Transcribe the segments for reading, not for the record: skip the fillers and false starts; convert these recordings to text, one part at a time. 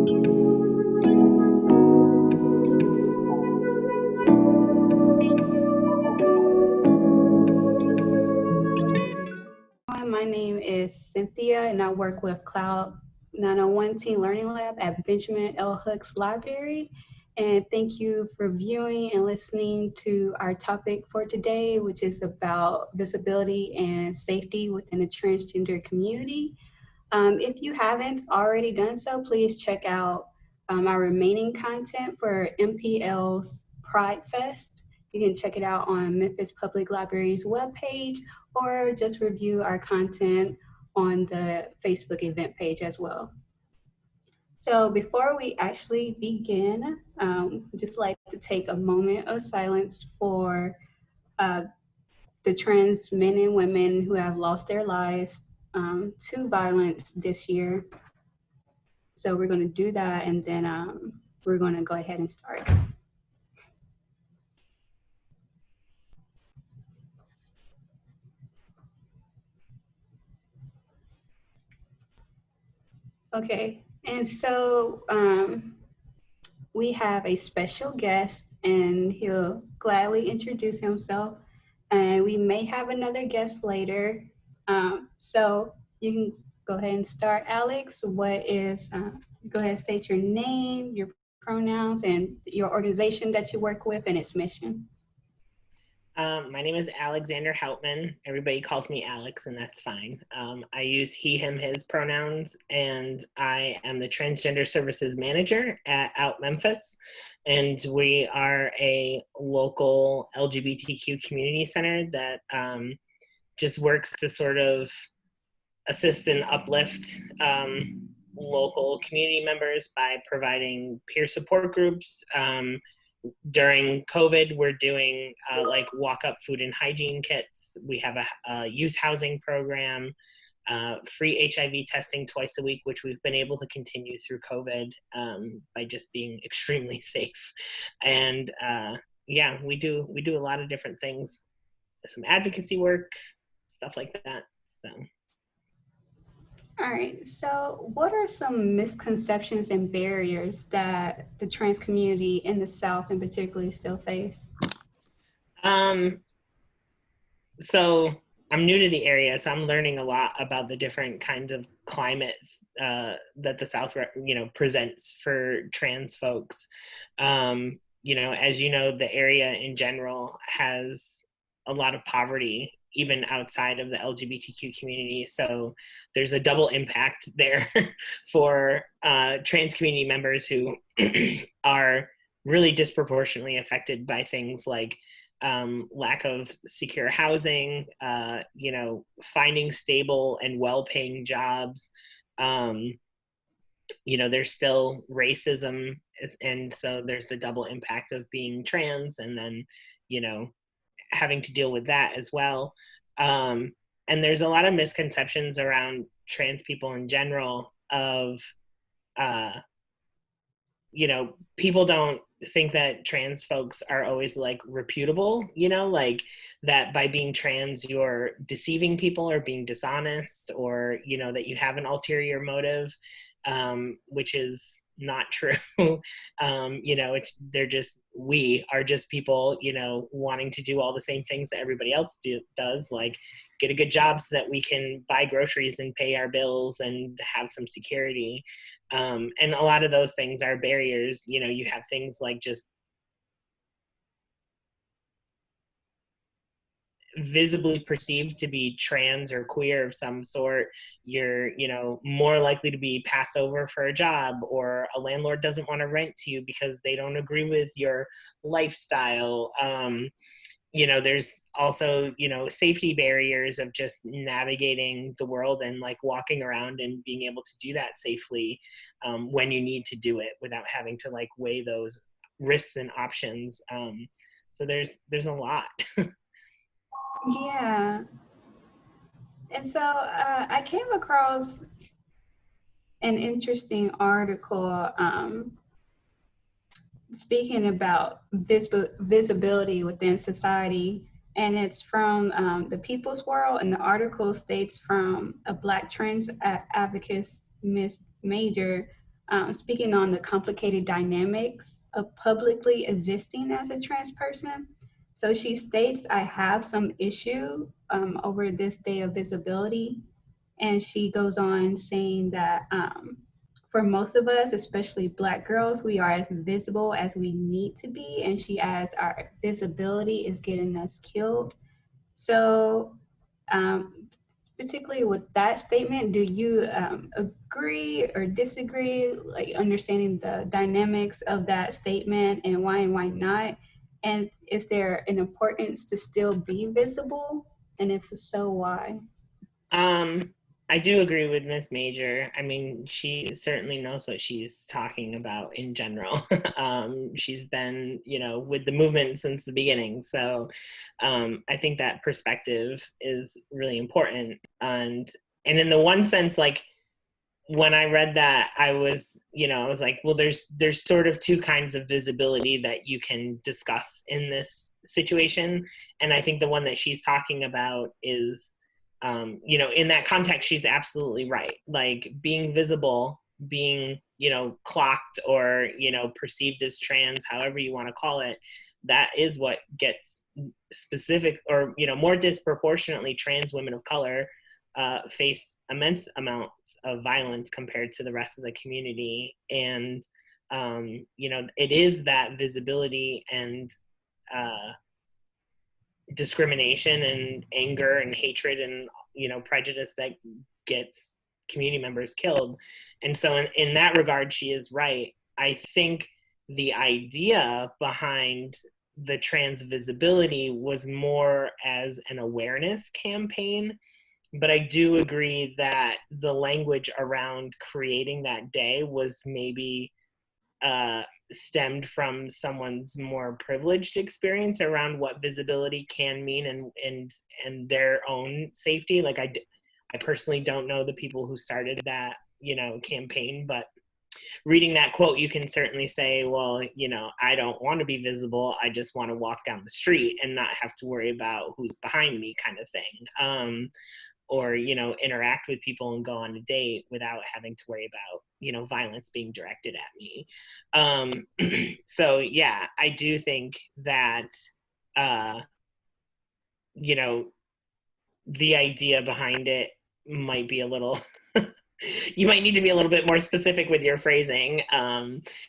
My name is Cynthia, and I work with Cloud 901 Teen Learning Lab at Benjamin L. Hooks Library. And thank you for viewing and listening to our topic for today, which is about visibility and safety within the transgender community. If you haven't already done so, please check out our remaining content for MPL's Pride Fest. You can check it out on Memphis Public Library's webpage, or just review our content on the Facebook event page as well. So before we actually begin, just like to take a moment of silence for the trans men and women who have lost their lives to violence this year. So we're going to do that, and then we're going to go ahead and start. Okay, and so we have a special guest, and he'll gladly introduce himself. And we may have another guest later. So you can go ahead and start, Alex. Go ahead and state your name, your pronouns, and your organization that you work with and its mission. My name is Alexander Houtman. Everybody calls me Alex, and that's fine. I use he, him, his pronouns, and I am the Transgender Services Manager at Out Memphis. And we are a local LGBTQ community center that just works to sort of assist and uplift local community members by providing peer support groups. During COVID, we're doing like walk-up food and hygiene kits. We have a youth housing program, free HIV testing twice a week, which we've been able to continue through COVID by just being extremely safe. And yeah, we do a lot of different things, some advocacy work, stuff like that. So. All right, so what are some misconceptions and barriers that the trans community in the South in particular still face? So I'm new to the area, so I'm learning a lot about the different kinds of climate that the South, presents for trans folks. As you know, the area in general has a lot of poverty, even outside of the LGBTQ community. So there's a double impact there for trans community members who are really disproportionately affected by things like lack of secure housing, finding stable and well-paying jobs. There's still racism, and so there's the double impact of being trans, and then, having to deal with that as well. And there's a lot of misconceptions around trans people in general of, people don't think that trans folks are always like reputable, like that by being trans, you're deceiving people or being dishonest, or, that you have an ulterior motive, which is not true. We are just people, wanting to do all the same things that everybody else does, like get a good job so that we can buy groceries and pay our bills and have some security. And a lot of those things are barriers. You have things like just visibly perceived to be trans or queer of some sort, you're more likely to be passed over for a job, or a landlord doesn't want to rent to you because they don't agree with your lifestyle. There's also safety barriers of just navigating the world and like walking around and being able to do that safely when you need to do it without having to like weigh those risks and options. So there's a lot. Yeah. And so I came across an interesting article speaking about visibility within society, and it's from the People's World, and the article states from a Black trans advocate, Miss Major, speaking on the complicated dynamics of publicly existing as a trans person. So she states, I have some issue over this day of visibility. And she goes on saying that for most of us, especially Black girls, we are as visible as we need to be. And she adds, our visibility is getting us killed. So, particularly with that statement, do you agree or disagree, like understanding the dynamics of that statement and why not? And is there an importance to still be visible? And if so, why? Um, I do agree with Miss Major. I mean, she certainly knows what she's talking about in general. She's been, with the movement since the beginning. So I think that perspective is really important. And in the one sense, like when I read that, I was like, well, there's sort of two kinds of visibility that you can discuss in this situation. And I think the one that she's talking about is in that context, she's absolutely right. Like being visible, being, clocked or, perceived as trans, however you want to call it, that is what gets specific or, more disproportionately trans women of color face immense amounts of violence compared to the rest of the community. And, it is that visibility and discrimination and anger and hatred and prejudice that gets community members killed. And so in that regard, she is right. I think the idea behind the trans visibility was more as an awareness campaign, but I do agree that the language around creating that day was maybe stemmed from someone's more privileged experience around what visibility can mean and their own safety. Like I personally don't know the people who started that, campaign, but reading that quote, you can certainly say, well, I don't want to be visible. I just want to walk down the street and not have to worry about who's behind me kind of thing. Or, interact with people and go on a date without having to worry about, violence being directed at me. So, yeah, I do think that, the idea behind it might be a little, you might need to be a little bit more specific with your phrasing.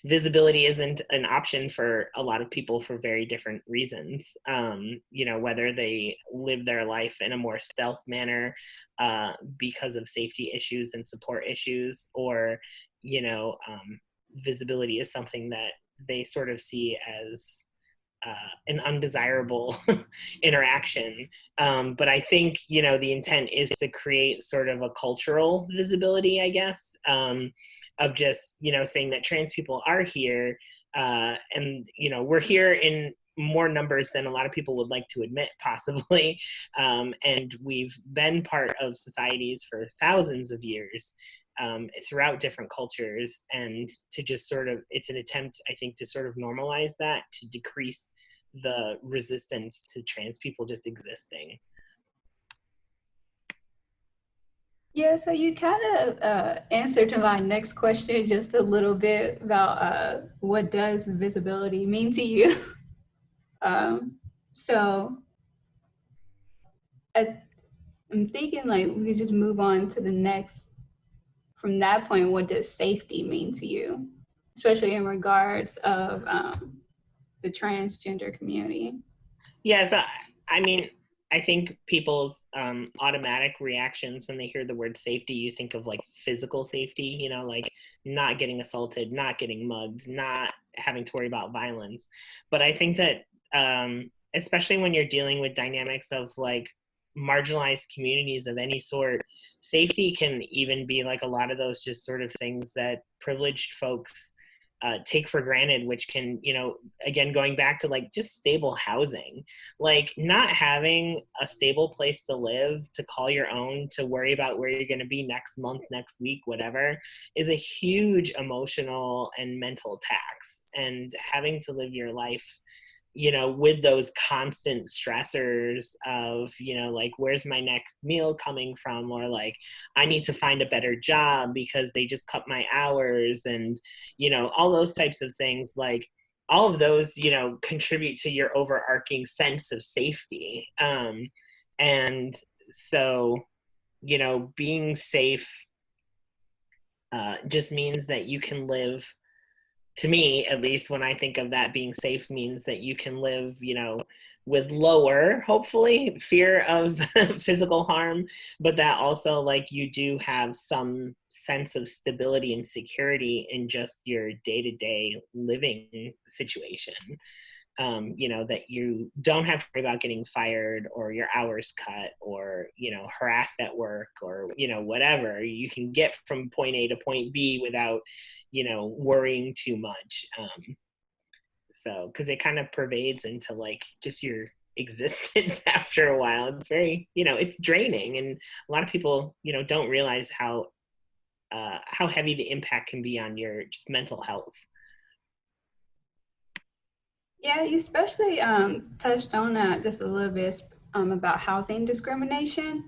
Visibility isn't an option for a lot of people for very different reasons. Whether they live their life in a more stealth manner because of safety issues and support issues, or, visibility is something that they sort of see as an undesirable interaction. But I think, the intent is to create sort of a cultural visibility, I guess, of just, saying that trans people are here. And, we're here in more numbers than a lot of people would like to admit, possibly. And we've been part of societies for thousands of years. Throughout different cultures, and to just sort of, it's an attempt, I think, to sort of normalize that, to decrease the resistance to trans people just existing. Yeah, so you kind of answered to my next question just a little bit about what does visibility mean to you? So I'm thinking like we could just move on to the next. From that point, what does safety mean to you, especially in regards of the transgender community? Yes, I mean, I think people's automatic reactions when they hear the word safety, you think of like physical safety, like not getting assaulted, not getting mugged, not having to worry about violence. But I think that especially when you're dealing with dynamics of like marginalized communities of any sort, safety can even be like a lot of those just sort of things that privileged folks take for granted, which can, again, going back to like just stable housing, like not having a stable place to live, to call your own, to worry about where you're going to be next month, next week, whatever, is a huge emotional and mental tax. And having to live your life with those constant stressors of, like, where's my next meal coming from? Or like, I need to find a better job because they just cut my hours, and, all those types of things, like all of those, contribute to your overarching sense of safety. And so, being safe just means that you can live, to me, at least, when I think of that, being safe means that you can live, with lower, hopefully, fear of physical harm, but that also, like, you do have some sense of stability and security in just your day-to-day living situation. That you don't have to worry about getting fired or your hours cut or, harassed at work or, whatever. You can get from point A to point B without, worrying too much. So, because it kind of pervades into like just your existence after a while. It's very, it's draining. And a lot of people, don't realize how heavy the impact can be on your just mental health. Yeah, you especially touched on that just a little bit about housing discrimination.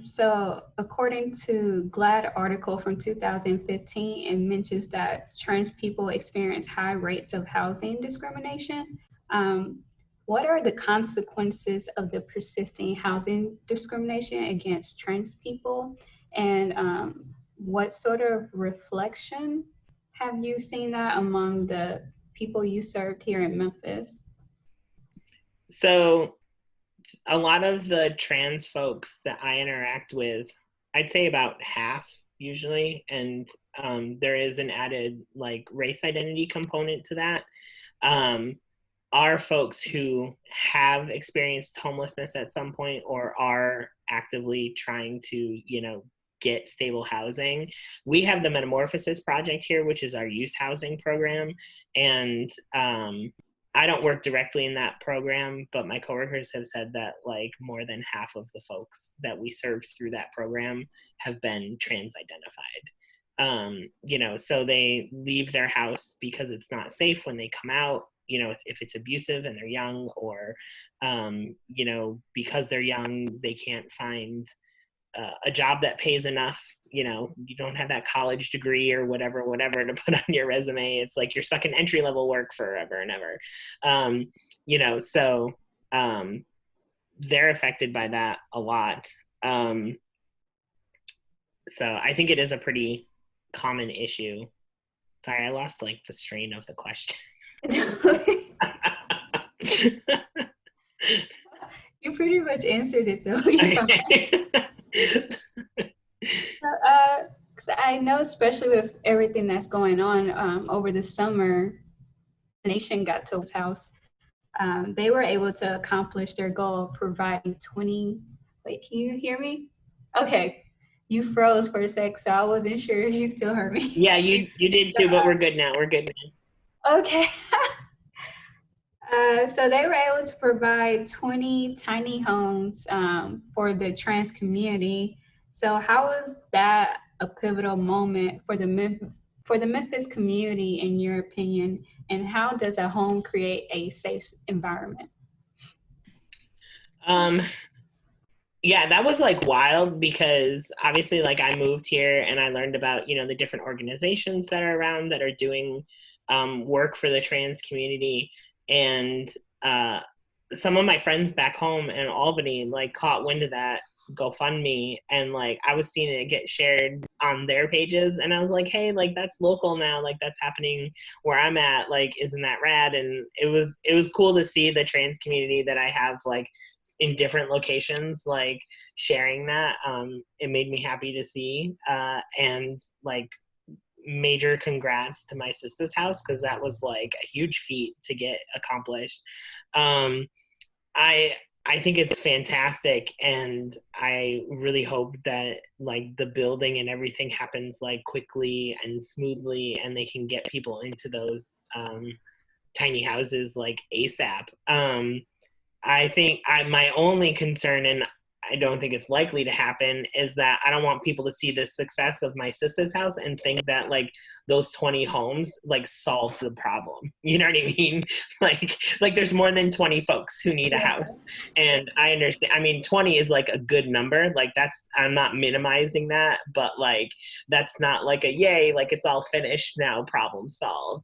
So, according to GLAAD article from 2015, it mentions that trans people experience high rates of housing discrimination. Um, what are the consequences of the persisting housing discrimination against trans people? And what sort of reflection have you seen that among the people you served here in Memphis? So a lot of the trans folks that I interact with, I'd say about half usually, and there is an added like race identity component to that, are folks who have experienced homelessness at some point or are actively trying to, get stable housing. We have the Metamorphosis Project here, which is our youth housing program. And I don't work directly in that program, but my coworkers have said that like more than half of the folks that we serve through that program have been trans identified. So they leave their house because it's not safe when they come out, if it's abusive and they're young, or, because they're young, they can't find a job that pays enough. You don't have that college degree or whatever to put on your resume. It's like you're stuck in entry level work forever and ever. So they're affected by that a lot. So I think it is a pretty common issue. Sorry, I lost like the strain of the question. You pretty much answered it though. I know, especially with everything that's going on over the summer, the nation got to his house. They were able to accomplish their goal of providing 20. Wait, can you hear me? Okay, you froze for a sec, so I wasn't sure if you still heard me. Yeah, you did too, but we're good now. Okay. So they were able to provide 20 tiny homes for the trans community. So how was that a pivotal moment for the Memphis community, in your opinion? And how does a home create a safe environment? Yeah, that was like wild because obviously like I moved here and I learned about, the different organizations that are around that are doing work for the trans community. And some of my friends back home in Albany like caught wind of that GoFundMe, and like I was seeing it get shared on their pages, and I was like, hey, like that's local now, like that's happening where I'm at, like isn't that rad? And it was cool to see the trans community that I have like in different locations like sharing that. It made me happy to see, and like major congrats to my sister's house, because that was like a huge feat to get accomplished. I think it's fantastic, and I really hope that like the building and everything happens like quickly and smoothly, and they can get people into those tiny houses like ASAP. I think my only concern, and I don't think it's likely to happen, is that I don't want people to see the success of my sister's house and think that like those 20 homes like solve the problem. You know what I mean? Like there's more than 20 folks who need a Yeah. house. And I understand, I mean, 20 is like a good number. Like I'm not minimizing that, but like that's not like a yay, like it's all finished now, problem solved.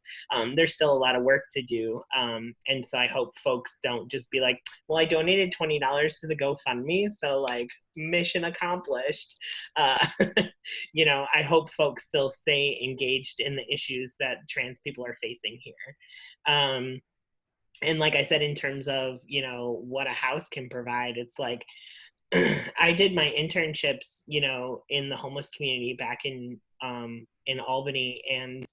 There's still a lot of work to do. And so I hope folks don't just be like, well, I donated $20 to the GoFundMe, so like mission accomplished. I hope folks still stay engaged in the issues that trans people are facing here. And like I said, in terms of, what a house can provide, it's like, I did my internships, in the homeless community back in Albany. And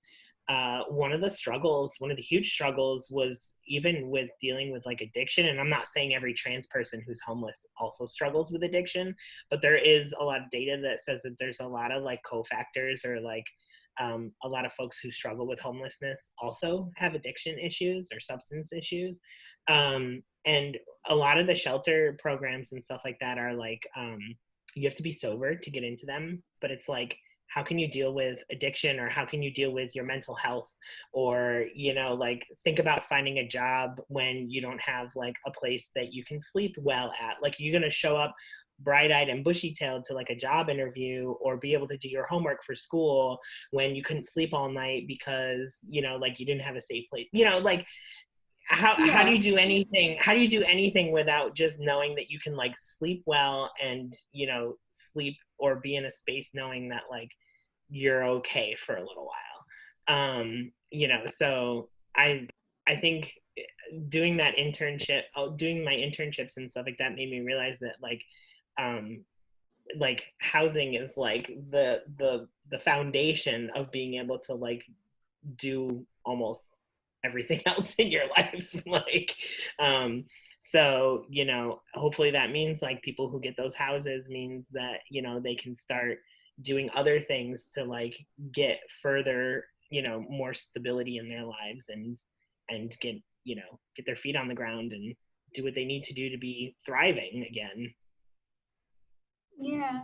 one of the huge struggles was even with dealing with like addiction. And I'm not saying every trans person who's homeless also struggles with addiction, but there is a lot of data that says that there's a lot of like cofactors, or like a lot of folks who struggle with homelessness also have addiction issues or substance issues. And a lot of the shelter programs and stuff like that are like, you have to be sober to get into them, but it's like, how can you deal with addiction, or how can you deal with your mental health? Or, like think about finding a job when you don't have like a place that you can sleep well at. Like, you're going to show up bright-eyed and bushy-tailed to like a job interview, or be able to do your homework for school when you couldn't sleep all night because, like you didn't have a safe place, like, how do you do anything without just knowing that you can like sleep well, and sleep or be in a space knowing that like you're okay for a little while. So I think doing my internships and stuff like that made me realize that like housing is like the foundation of being able to like do almost everything else in your life. So hopefully that means like people who get those houses means that they can start doing other things to like get further, more stability in their lives, and get their feet on the ground and do what they need to do to be thriving again. Yeah.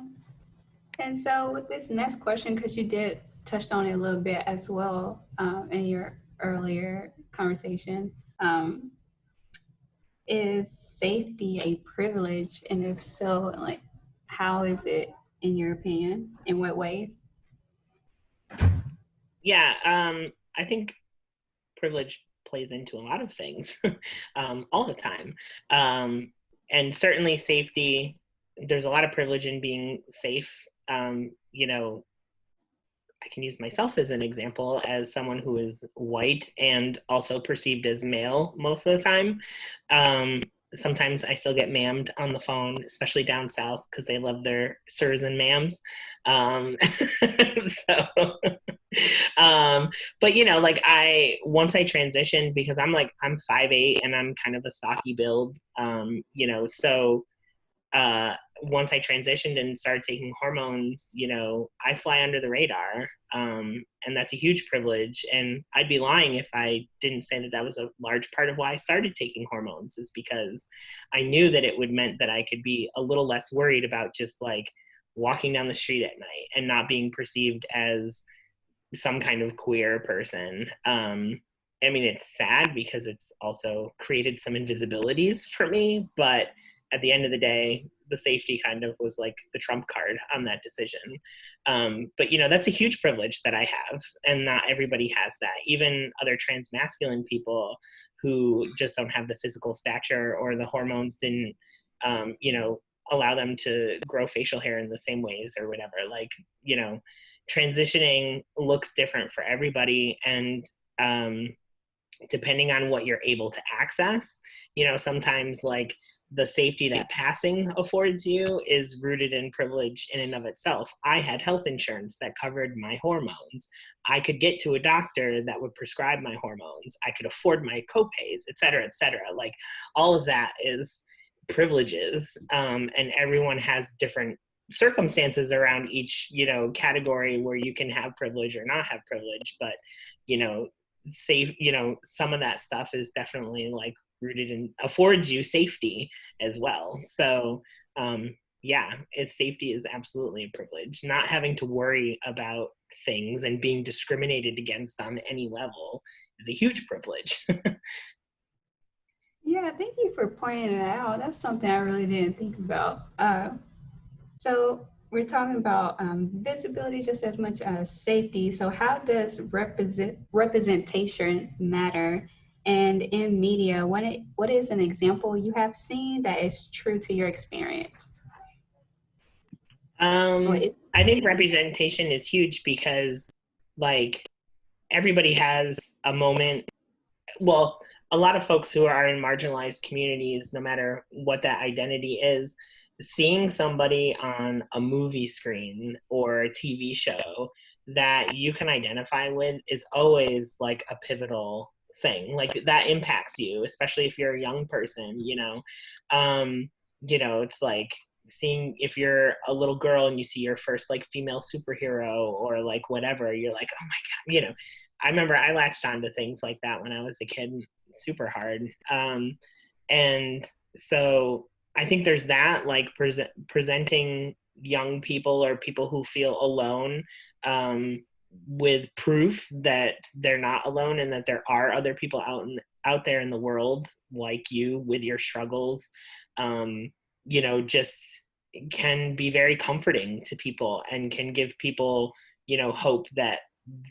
And so with this next question, because you did touched on it a little bit as well in your earlier conversation, is safety a privilege? And if so, like, how is it in your opinion? In what ways? Yeah, I think privilege plays into a lot of things all the time. And certainly safety, there's a lot of privilege in being safe. I can use myself as an example, as someone who is white and also perceived as male most of the time. Sometimes I still get ma'amed on the phone, especially down south, because they love their sirs and ma'ams. So, but like once I transitioned, because I'm 5'8" and I'm kind of a stocky build, so once I transitioned and started taking hormones, I fly under the radar. And that's a huge privilege. And I'd be lying if I didn't say that was a large part of why I started taking hormones, is because I knew that it would meant that I could be a little less worried about just like walking down the street at night and not being perceived as some kind of queer person. I mean, it's sad because it's also created some invisibilities for me, but at the end of the day, the safety kind of was like the trump card on that decision. But that's a huge privilege that I have, and not everybody has that. Even other trans masculine people who just don't have the physical stature, or the hormones didn't, allow them to grow facial hair in the same ways or whatever. Like, transitioning looks different for everybody. And depending on what you're able to access, sometimes like the safety that passing affords you is rooted in privilege in and of itself. I had health insurance that covered my hormones. I could get to a doctor that would prescribe my hormones. I could afford my copays, et cetera, et cetera. Like, all of that is privileges. And everyone has different circumstances around each, category where you can have privilege or not have privilege. But, safe, some of that stuff is definitely like rooted in, affords you safety as well. So safety is absolutely a privilege. Not having to worry about things and being discriminated against on any level is a huge privilege. Yeah, thank you for pointing it out. That's something I really didn't think about. So we're talking about visibility just as much as safety. So how does representation matter? And in media, what is an example you have seen that is true to your experience? Or I think representation is huge because, like, everybody has a moment. Well, a lot of folks who are in marginalized communities, no matter what that identity is, seeing somebody on a movie screen or a TV show that you can identify with is always like a pivotal thing. Like that impacts you, especially if you're a young person, you know. It's like seeing, if you're a little girl and you see your first like female superhero or like whatever, you're like, oh my God, I remember I latched on to things like that when I was a kid super hard. And so I think there's that, like presenting young people or people who feel alone with proof that they're not alone and that there are other people out there in the world like you with your struggles, just can be very comforting to people and can give people, hope that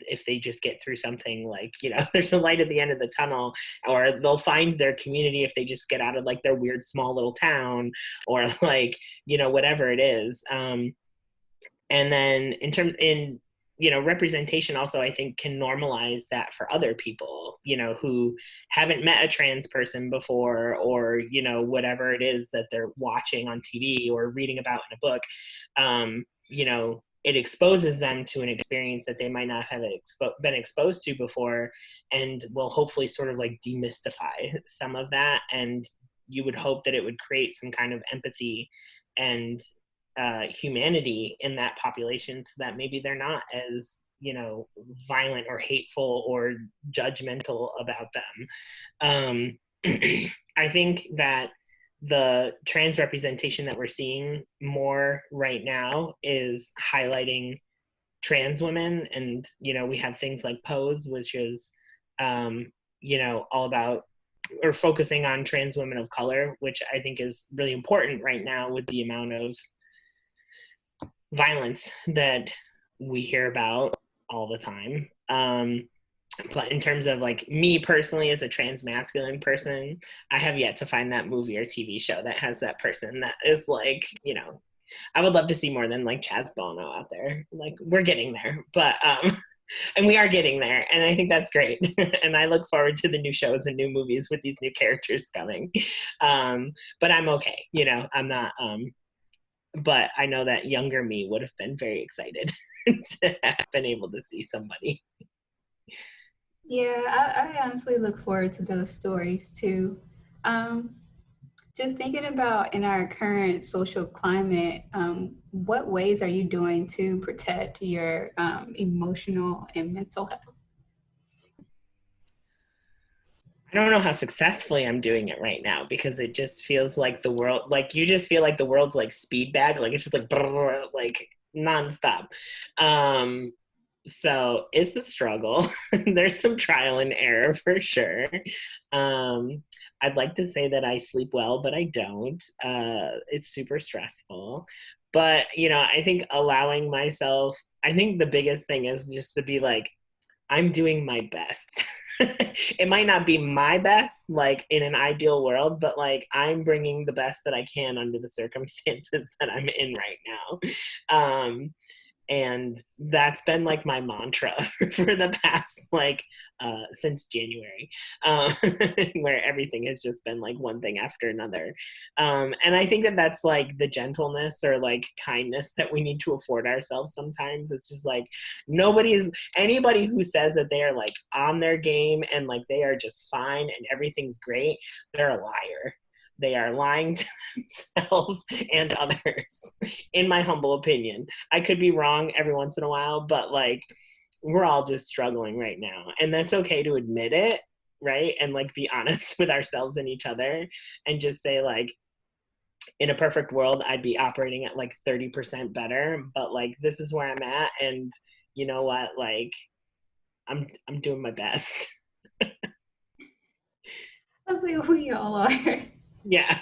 if they just get through something, like, there's a light at the end of the tunnel, or they'll find their community if they just get out of like their weird small little town, or like, whatever it is. And then representation also, I think, can normalize that for other people, who haven't met a trans person before, or, whatever it is that they're watching on TV or reading about in a book. It exposes them to an experience that they might not have been exposed to before, and will hopefully sort of like demystify some of that. And you would hope that it would create some kind of empathy and humanity in that population, so that maybe they're not as, violent or hateful or judgmental about them. I think that the trans representation that we're seeing more right now is highlighting trans women. And, we have things like Pose, which is, all about, or focusing on trans women of color, which I think is really important right now with the amount of violence that we hear about all the time. But in terms of like me personally as a trans masculine person, I have yet to find that movie or TV show that has that person that is like, I would love to see more than like Chaz Bono out there. Like, we're getting there, but and we are getting there, and I think that's great. And I look forward to the new shows and new movies with these new characters coming. But I'm okay, I'm not but I know that younger me would have been very excited to have been able to see somebody. Yeah, I honestly look forward to those stories too. Um, just thinking about in our current social climate, what ways are you doing to protect your emotional and mental health? I don't know how successfully I'm doing it right now, because it just feels like the world, like you just feel like the world's like speed bag, like it's just like brrr, like nonstop. So it's a struggle. There's some trial and error for sure. I'd like to say that I sleep well, but I don't. It's super stressful. But, I think allowing myself, I think the biggest thing is just to be like, I'm doing my best. It might not be my best, like in an ideal world, but like I'm bringing the best that I can under the circumstances that I'm in right now. And that's been like my mantra for the past like since January, where everything has just been like one thing after another. And I think that that's like the gentleness or like kindness that we need to afford ourselves sometimes. It's just like anybody who says that they are like on their game and like they are just fine and everything's great, they're a liar. They are lying to themselves and others, in my humble opinion. I could be wrong every once in a while, but like we're all just struggling right now. And that's okay to admit it, right? And like be honest with ourselves and each other, and just say like, in a perfect world, I'd be operating at like 30% better, but like this is where I'm at. And you know what, like I'm doing my best. I think we all are. Yeah.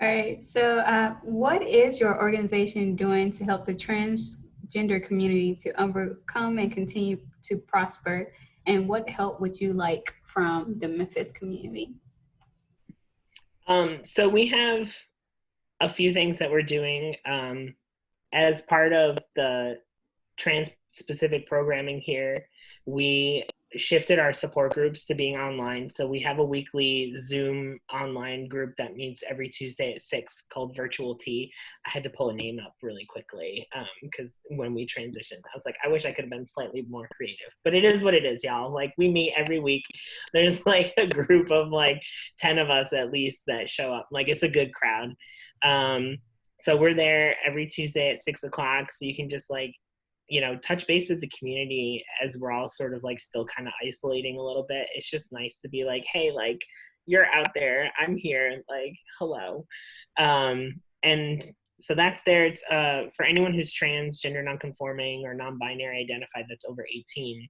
All right. So, what is your organization doing to help the transgender community to overcome and continue to prosper? And what help would you like from the Memphis community? So we have a few things that we're doing as part of the trans specific programming here. We shifted our support groups to being online. So we have a weekly Zoom online group that meets every Tuesday at 6 called Virtual Tea. I had to pull a name up really quickly because when we transitioned, I was like, I wish I could have been slightly more creative, but it is what it is, y'all. Like we meet every week. There's like a group of like 10 of us at least that show up. Like it's a good crowd. So we're there every Tuesday at 6 o'clock. So you can just like, you know, touch base with the community as we're all sort of like still kind of isolating a little bit. It's just nice to be like, hey, like you're out there, I'm here, like hello. And so that's there. It's for anyone who's trans, gender nonconforming, or non-binary identified that's over 18.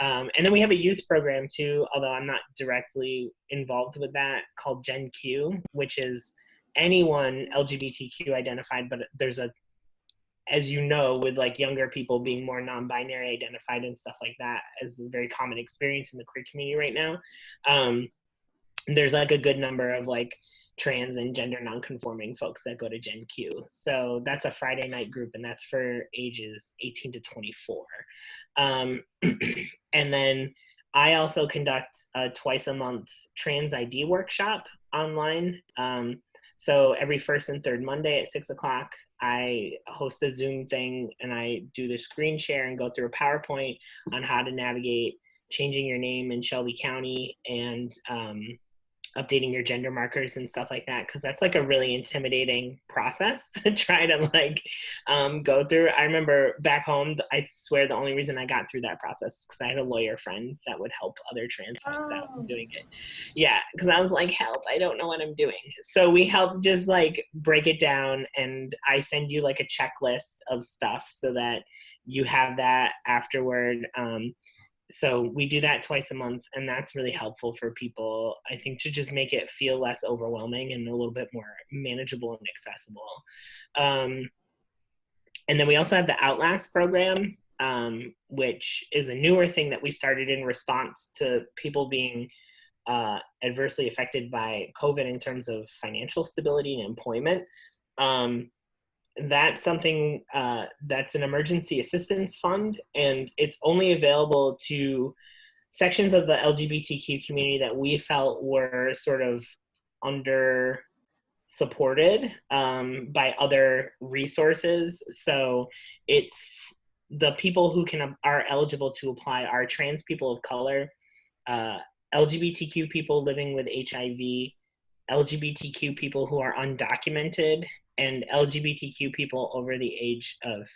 And then we have a youth program too, although I'm not directly involved with that, called Gen Q, which is anyone LGBTQ identified, but there's a, as you know, with like younger people being more non-binary identified and stuff like that as a very common experience in the queer community right now. There's like a good number of like trans and gender non-conforming folks that go to Gen Q. So that's a Friday night group, and that's for ages 18 to 24. And then I also conduct a twice a month trans ID workshop online. So every first and third Monday at 6 o'clock, I host a Zoom thing and I do the screen share and go through a PowerPoint on how to navigate changing your name in Shelby County and updating your gender markers and stuff like that, because that's like a really intimidating process to try to like go through. I remember back home, I swear the only reason I got through that process is because I had a lawyer friend that would help other trans folks out doing it. Yeah, because I was like, help, I don't know what I'm doing. So we help just like break it down, and I send you like a checklist of stuff so that you have that afterward. So we do that twice a month, and that's really helpful for people, I think, to just make it feel less overwhelming and a little bit more manageable and accessible. And then we also have the Outlast program, which is a newer thing that we started in response to people being adversely affected by COVID in terms of financial stability and employment. That's something that's an emergency assistance fund, and it's only available to sections of the LGBTQ community that we felt were sort of under supported by other resources. So it's the people who are eligible to apply are trans people of color, LGBTQ people living with HIV, LGBTQ people who are undocumented, and LGBTQ people over the age of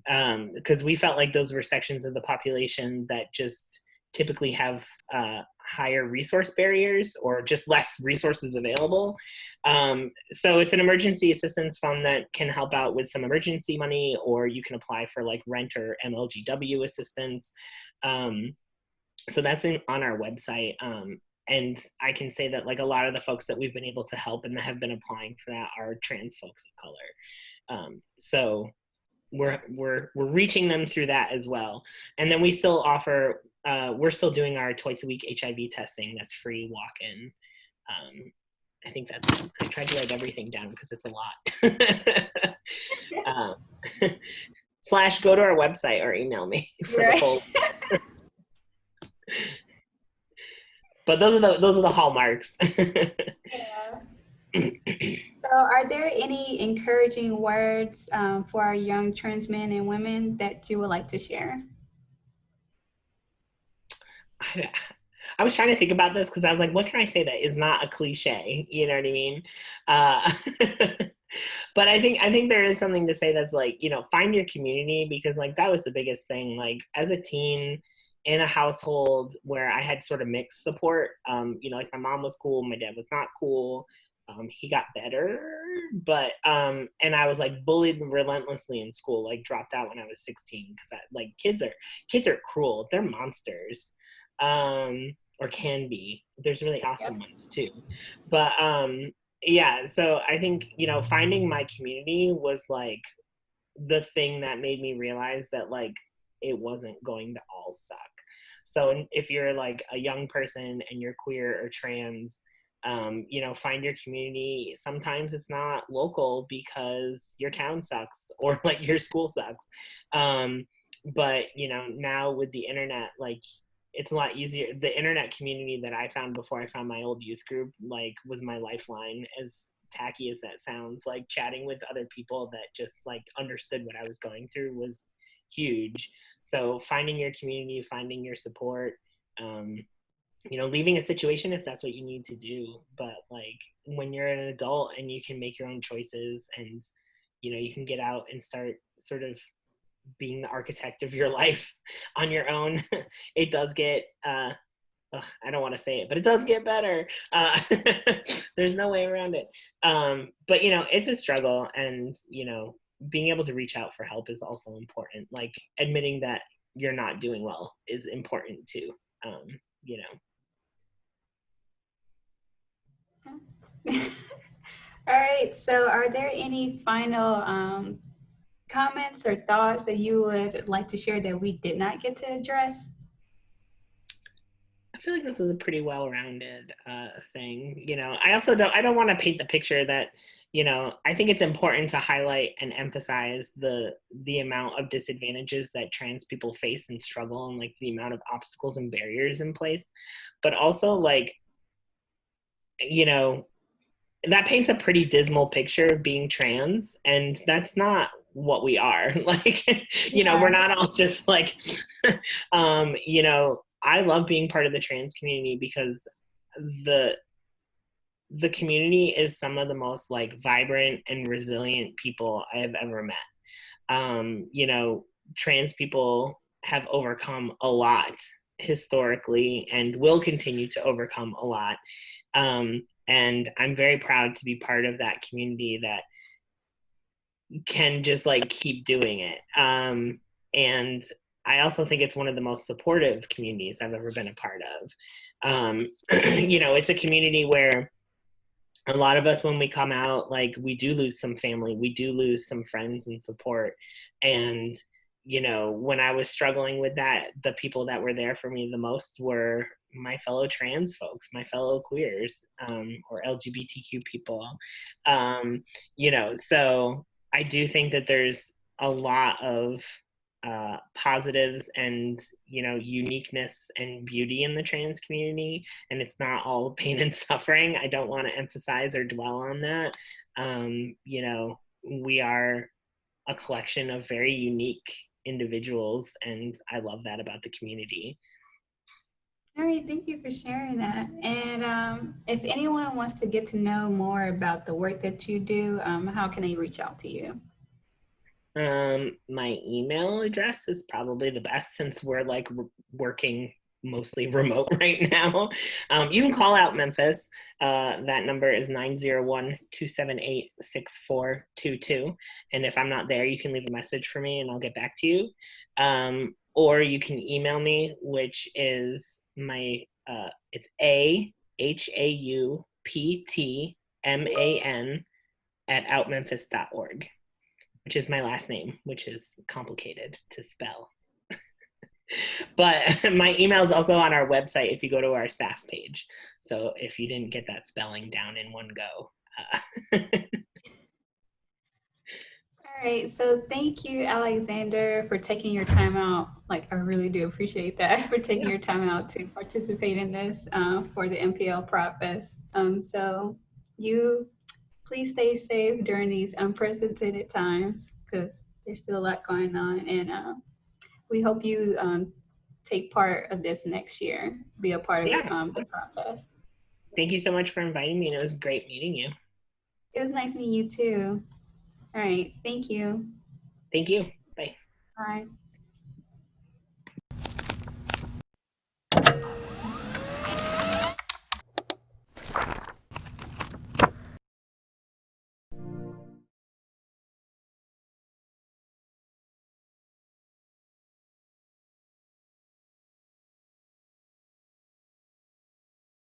55. Because we felt like those were sections of the population that just typically have higher resource barriers or just less resources available. So it's an emergency assistance fund that can help out with some emergency money, or you can apply for like rent or MLGW assistance. So that's on our website. And I can say that like a lot of the folks that we've been able to help and that have been applying for that are trans folks of color. So we're reaching them through that as well. And then we still offer, we're still doing our twice a week HIV testing. That's free walk-in. I think that's, I tried to write everything down because it's a lot. / go to our website or email me for the full. But those are the hallmarks. Yeah. So, are there any encouraging words for our young trans men and women that you would like to share? I was trying to think about this because I was like, what can I say that is not a cliche? You know what I mean? But I think there is something to say that's like, you know, find your community, because like that was the biggest thing. Like as a teen in a household where I had sort of mixed support, you know, like my mom was cool, my dad was not cool. He got better, but and I was like bullied relentlessly in school, like dropped out when I was 16 because like kids are cruel. They're monsters. Or can be. There's really awesome Yep. ones too. But yeah, so I think, finding my community was like the thing that made me realize that like it wasn't going to all suck. So if you're like a young person and you're queer or trans, find your community. Sometimes it's not local because your town sucks or like your school sucks. But now with the internet, like it's a lot easier. The internet community that I found before I found my old youth group, like, was my lifeline. As tacky as that sounds, like chatting with other people that just like understood what I was going through was huge. So finding your community, finding your support, leaving a situation if that's what you need to do. But like when you're an adult and you can make your own choices and you can get out and start sort of being the architect of your life on your own, it does get I don't want to say it, but it does get better. There's no way around it. But it's a struggle, and being able to reach out for help is also important. Like admitting that you're not doing well is important too. You know. All right. So, are there any final comments or thoughts that you would like to share that we did not get to address? I feel like this was a pretty well-rounded thing. I don't want to paint the picture that, I think it's important to highlight and emphasize the amount of disadvantages that trans people face and struggle, and like the amount of obstacles and barriers in place. But also like, that paints a pretty dismal picture of being trans, and that's not what we are. Like, we're Yeah. not all just like, I love being part of the trans community because the community is some of the most like vibrant and resilient people I have ever met. Trans people have overcome a lot historically and will continue to overcome a lot. And I'm very proud to be part of that community that can just like keep doing it. And I also think it's one of the most supportive communities I've ever been a part of. It's a community where a lot of us, when we come out, like we do lose some family, we do lose some friends and support. And, when I was struggling with that, the people that were there for me the most were my fellow trans folks, my fellow queers, or LGBTQ people. So I do think that there's a lot of positives and uniqueness and beauty in the trans community, and it's not all pain and suffering. I don't want to emphasize or dwell on that. We are a collection of very unique individuals, and I love that about the community. All right, thank you for sharing that. And if anyone wants to get to know more about the work that you do, how can they reach out to you? My email address is probably the best since we're like working mostly remote right now. You can call out Memphis. That number is 901-278-6422. And if I'm not there, you can leave a message for me and I'll get back to you. Or you can email me, which is it's AHAUPTMAN@outmemphis.org, which is my last name, which is complicated to spell. But my email is also on our website if you go to our staff page. So if you didn't get that spelling down in one go. All right, so thank you, Alexander, for taking your time out. Like, I really do appreciate that for taking Yeah. your time out to participate in this for the MPL Prop-Fest. So you please stay safe during these unprecedented times because there's still a lot going on. And we hope you take part of this next year, be a part of Yeah. the Prop-Fest. Thank you so much for inviting me, and it was great meeting you. It was nice meeting you too. All right, thank you. Thank you. Bye. Bye.